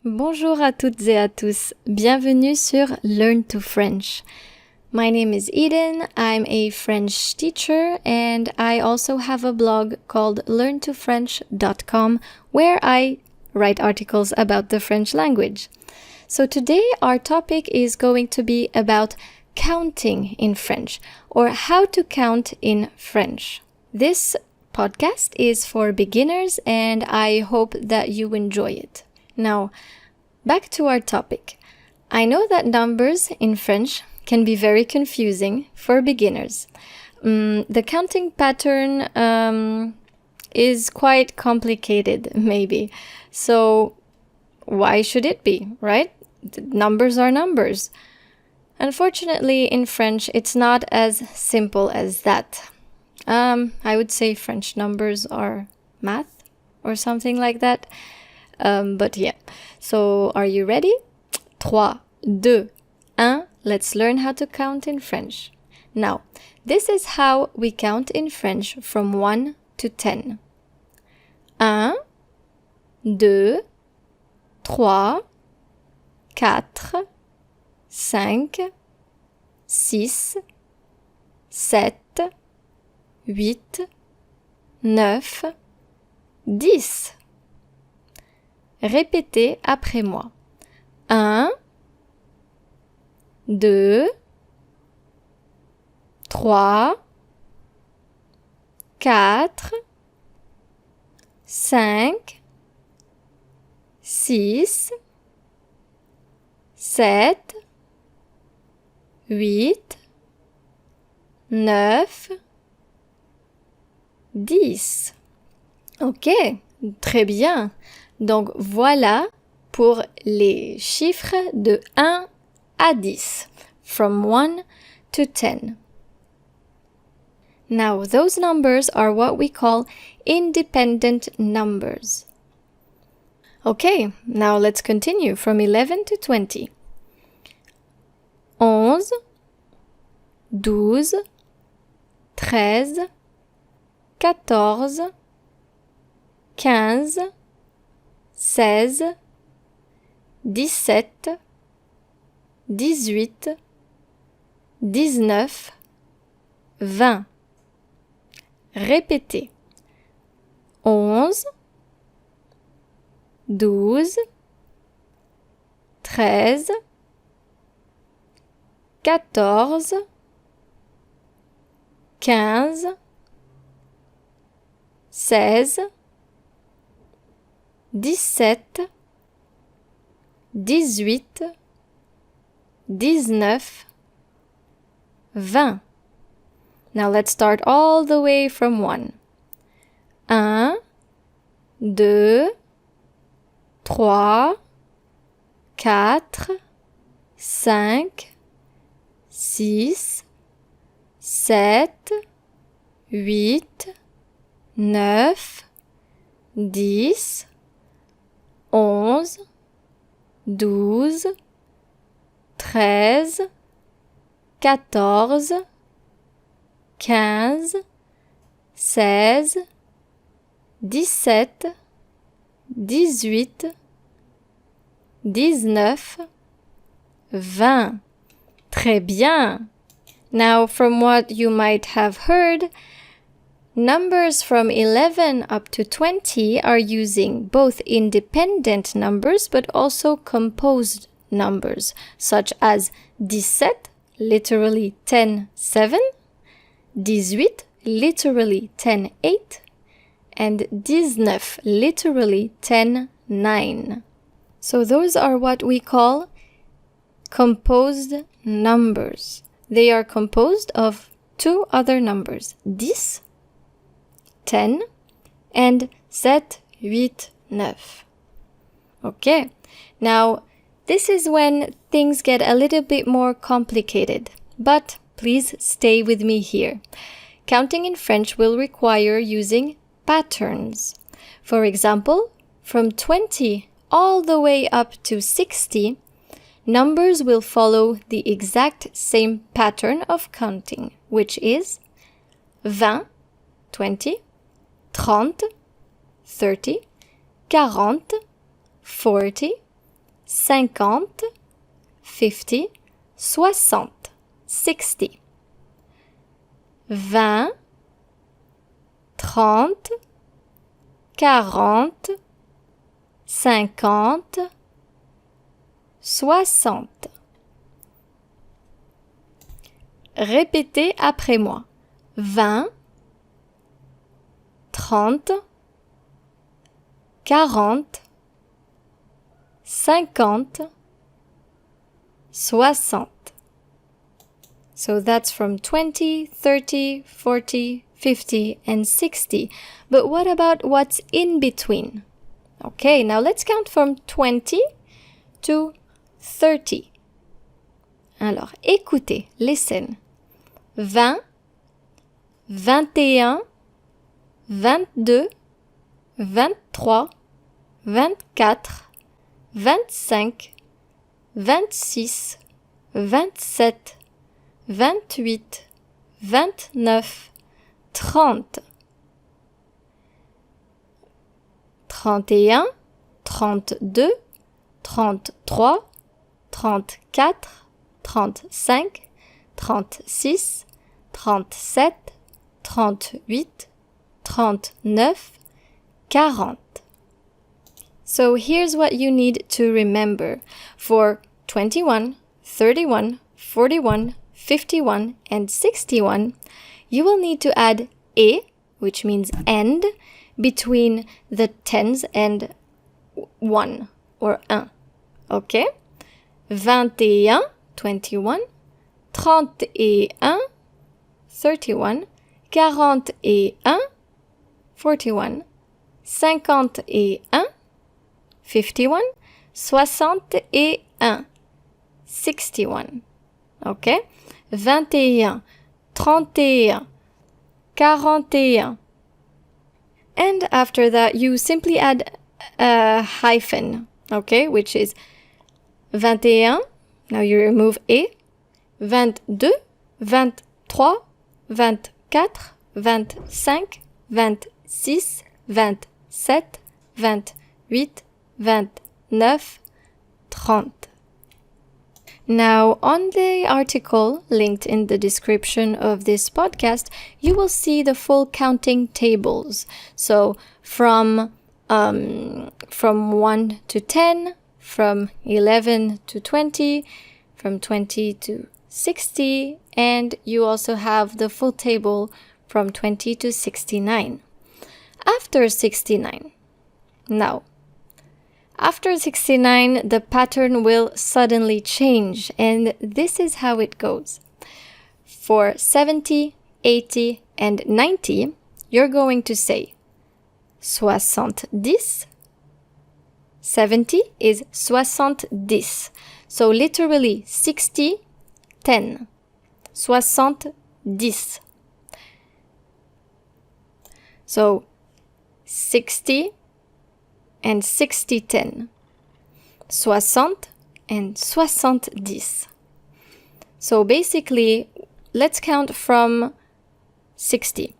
Bonjour à toutes et à tous. Bienvenue sur Learn to French. My name is Eden. I'm a French teacher and I also have a blog called learntofrench.com where I write articles about the French language. So today our topic is going to be about counting in French or how to count in French. This podcast is for beginners and I hope that you enjoy it. Now, back to our topic. I know that numbers in French can be very confusing for beginners. The counting pattern is quite complicated, maybe. So, why should it be, right? Numbers are numbers. Unfortunately, in French, it's not as simple as that. I would say French numbers are math or something like that. But yeah, so are you ready? 3, 2, 1. Let's learn how to count in French. Now, this is how we count in French from 1 to 10. 1, 2, 3, 4, 5, 6, 7, 8, 9, 10. Répétez après moi. 1, 2, 3, 4, 5, 6, 7, 8, 9, 10. Ok, très bien. Donc voilà pour les chiffres de 1 à 10, from 1 to 10. Now, those numbers are what we call independent numbers. Okay, now let's continue from 11 to 20. 11, 12, 13, 14, 15, 16, 17, 18, 19, 20. Répétez. 11, 12, 13, 14, 15, 16, 17, 18, 19, 20. Now let's start all the way from 1. 1, 2, 3, 4, 5, 6, 7, 8, 9, 10, 11, 12, 13, 14, 15, 16, 17, 18, 19, 20. Très bien. Now, from what you might have heard, numbers from 11 up to 20 are using both independent numbers but also composed numbers, such as 17, literally 10, 7, 18, literally 10, 8, and 19, literally 10, 9. So those are what we call composed numbers. They are composed of two other numbers, 10, 10, and 7, 8, 9. Okay, now this is when things get a little bit more complicated, but please stay with me here. Counting in French will require using patterns. For example, from 20 all the way up to 60, numbers will follow the exact same pattern of counting, which is 20, 20, 30, 30, 40, 40, 50, 50, 60, 60. 20, 30, 40, 50, 60. Répétez après moi. 20, 30, 40, 50, 60. So that's from 20, 30, 40, 50, and 60. But what about what's in between? Okay, now let's count from 20 to 30. Alors, écoutez, listen. 20, 21, 22, 23, 24, 25, 26, 27, 28, 29, 30. 31, 32, 33, 34, 35, 36, 37, 38, 39, 40. So here's what you need to remember. For 21, 31, 41, 51, and 61, you will need to add et, which means and, between the tens and 1 or un. Okay? 21, 21, 31, 31, 41, 41, 51, 51, 61, 61. Okay? 21, 31, 41. And after that, you simply add a hyphen, okay, which is 21, now you remove et, 22, 23, 24, 25, 26, 27, 28, 29, 30. Now, on the article linked in the description of this podcast, you will see the full counting tables. So from 1 to 10, from 11 to 20, from 20 to 60, and you also have the full table from 20 to 69. After 69, now, after 69, the pattern will suddenly change, and this is how it goes. For 70, 80, and 90, you're going to say 70. 70 is 70. So literally 60, 10. 70. So 60 and 60, 10. 60 and 70. So basically, let's count from 60.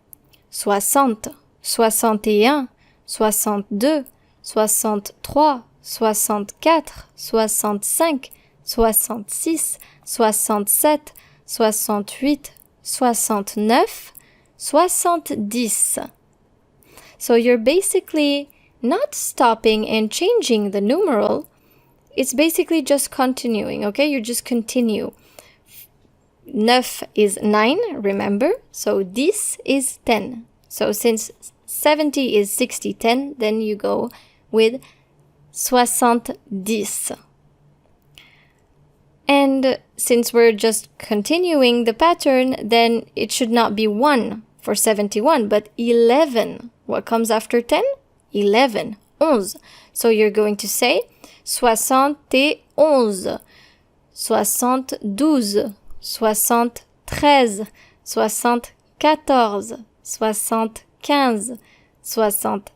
60, 61, 62, 63, 64, 65, 66, 67, 68, 69, 70. So you're basically not stopping and changing the numeral. It's basically just continuing, okay? You just continue. 9 is 9, remember? So 10 is 10. So since 70 is 60, 10, then you go with 70. And since we're just continuing the pattern, then it should not be 1 for 71, but 11. What comes after 10? 11. 11. So you're going to say 71, 72, 73, 74, 75, 76,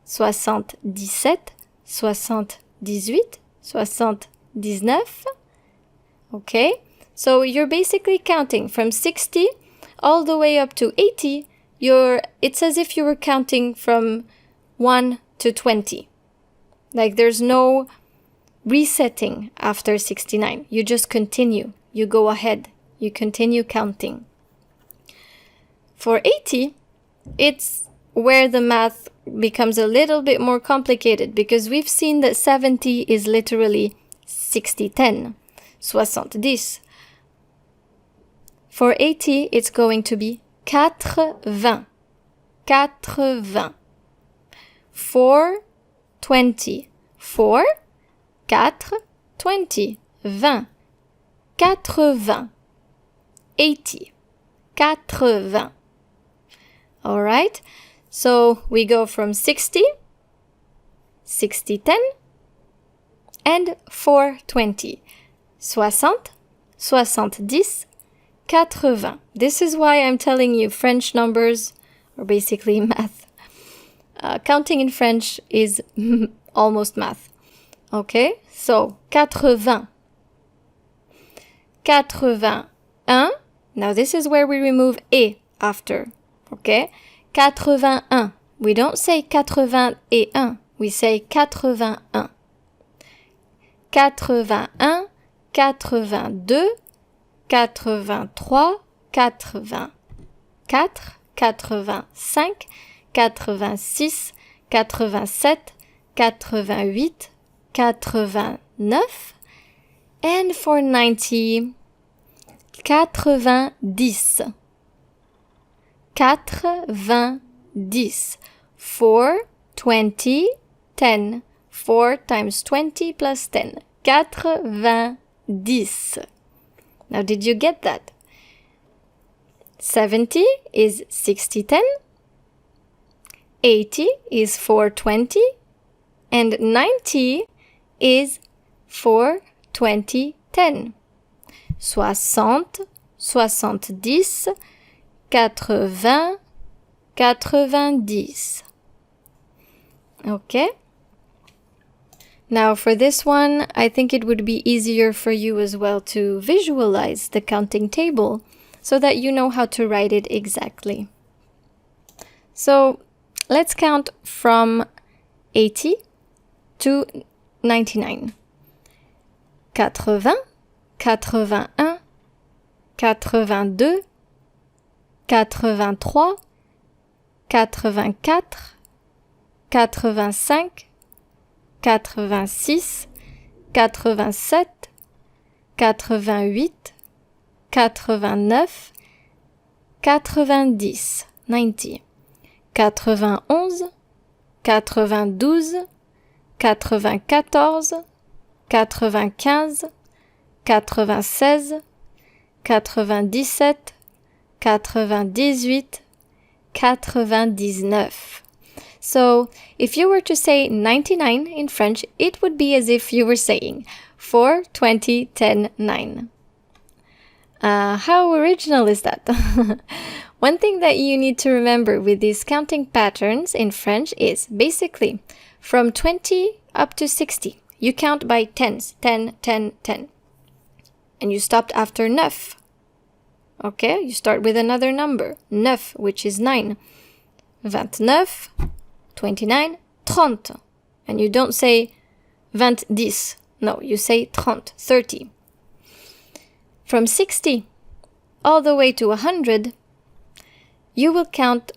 77, 77, 78, 79. Okay? So you're basically counting from 60 all the way up to 80. It's as if you were counting from 1 to 20. Like there's no resetting after 69. You just continue. You go ahead. You continue counting. For 80, it's where the math becomes a little bit more complicated because we've seen that 70 is literally 60-10, 70. For 80, it's going to be 80, 80. For 20, 4, 4, 20, 20, 80, 80, 80. All right, so we go from 60, 60, 10, and 420. 60, 70, 80. This is why I'm telling you French numbers, or basically math. Counting in French is almost math. Okay, so 80. 81. Now this is where we remove et after. Okay, 81. We don't say 81, we say 81. 81, 82, 83, 84, 85, 86, 87, 88, 89, and for 90, 90. 90. 4, 20, 10. 4 times 20 plus 10. 90. Now, did you get that? 70 is 60-10. 80 is 420. And 90 is 420-10. 60, 70, 80, 90. Okay? Now for this one, I think it would be easier for you as well to visualize the counting table so that you know how to write it exactly. So let's count from 80 to 99. 80, 81, 82, 83, 84, 85, 86, 87, 88, 89, 90, 90, 91, 92, 94, 95, 96, 97, 98, 99. So, if you were to say 99 in French, it would be as if you were saying 4, 20, 10, 9. How original is that? One thing that you need to remember with these counting patterns in French is basically from 20 up to 60. You count by tens, 10, 10, 10. And you stopped after 9. Okay, you start with another number, 9, which is 9. 29, 29, 30. And you don't say 20. No, you say 30, 30. From 60 all the way to 100, you will count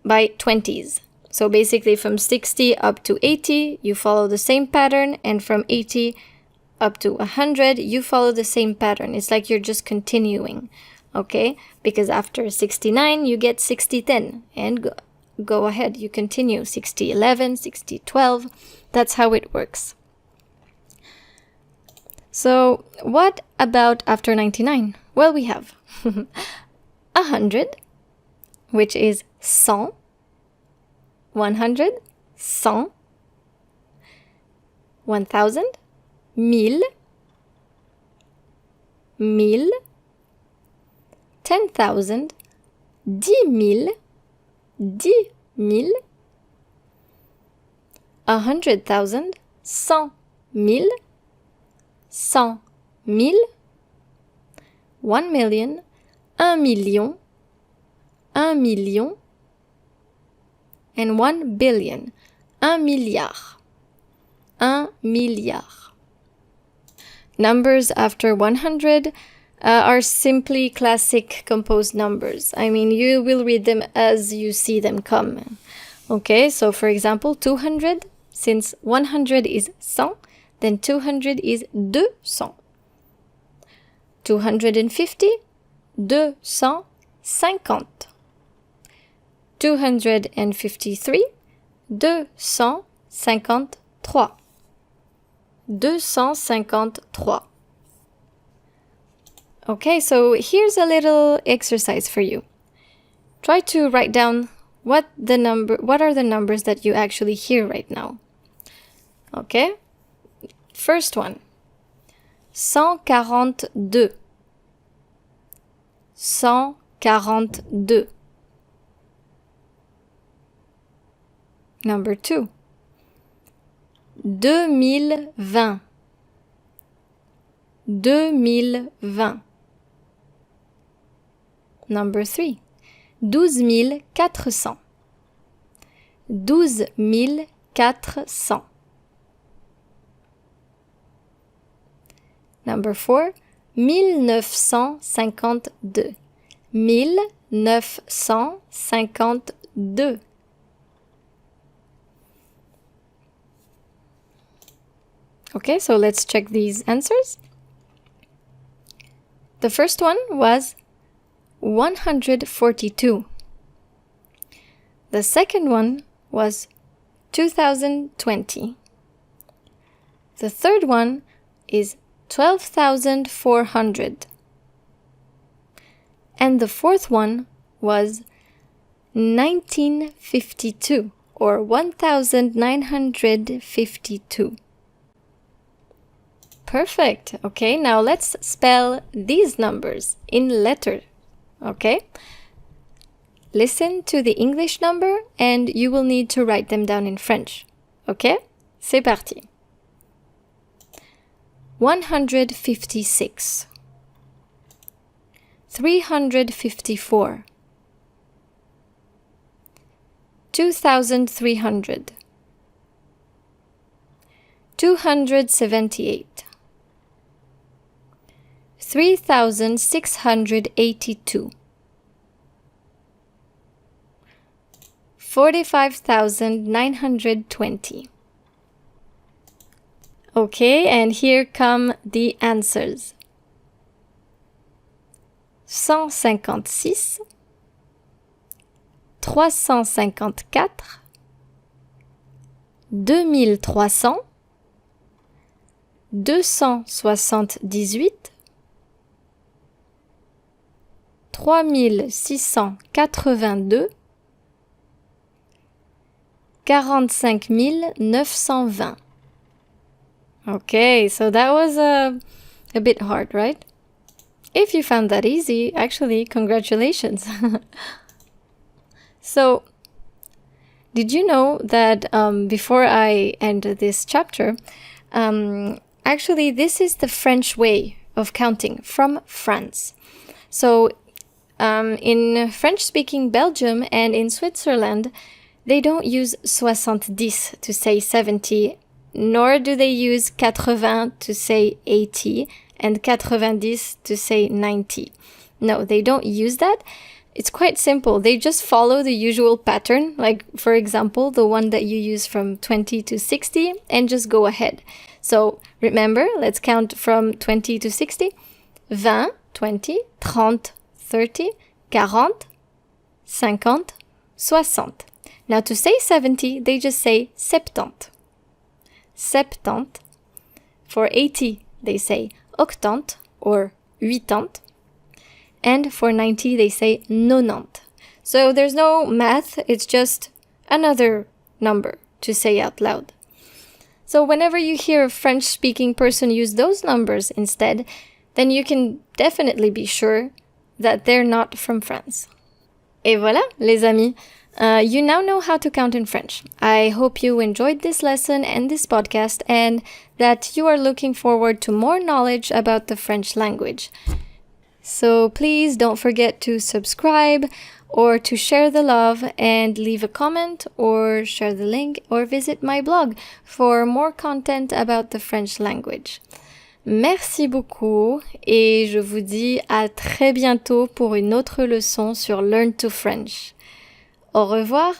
by 20s. So basically from 60 up to 80, you follow the same pattern, and from 80 up to 100, you follow the same pattern. It's like you're just continuing, okay? Because after 69, you get 60-10, and go ahead, you continue 60-11, 60-12. That's how it works. So what about after 99? Well, we have 100, which is 100, 100, 100, 1000, 1000, 1000, 10,000, 10,000, 10,000, 100,000, 100,000, 100,000, 1 million, 1 million, 1 million, and 1 billion, 1 milliard, 1 milliard. numbers after 100 are simply classic composed numbers. I mean, you will read them as you see them come. Okay, so for example, 200, since 100 is 100, then 200 is 200. 250, 250. 253, 253. 253. Okay, so here's a little exercise for you. Try to write down what are the numbers that you actually hear right now. Okay? First one. 142. 142. Number 2. 2020. 2020. Number 3. 12 400. 12 400. Number 4. 1952. 1952. Okay, so let's check these answers. The first one was 142. The second one was 2020. The third one is 12,400. And the fourth one was 1952 or 1952. Perfect. Okay, now let's spell these numbers in letters. Okay? Listen to the English number and you will need to write them down in French. Okay? C'est parti. 156. 354. 2,300. 278. 3,682. 45,920. Okay, and here come the answers. 156, 354, 2300, 278, 3682, 45 920. Okay, so that was a bit hard, right? If you found that easy, actually, congratulations. So, did you know that before I end this chapter, actually this is the French way of counting from France. So, in French-speaking Belgium and in Switzerland, they don't use 70 to say 70, nor do they use 80 to say 80 and 90 to say 90. No, they don't use that. It's quite simple. They just follow the usual pattern, like, for example, the one that you use from 20 to 60, and just go ahead. So, remember, let's count from 20 to 60. 20, 20, 30, 30, 40, 50, 60. Now, to say 70, they just say 70. 70. For 80, they say 80 or 80. And for 90, they say 90. So there's no math, it's just another number to say out loud. So whenever you hear a French-speaking person use those numbers instead, then you can definitely be sure that they're not from France. Et voilà, les amis. You now know how to count in French. I hope you enjoyed this lesson and this podcast and that you are looking forward to more knowledge about the French language. So please don't forget to subscribe or to share the love and leave a comment or share the link or visit my blog for more content about the French language. Merci beaucoup et je vous dis à très bientôt pour une autre leçon sur Learn to French. Au revoir!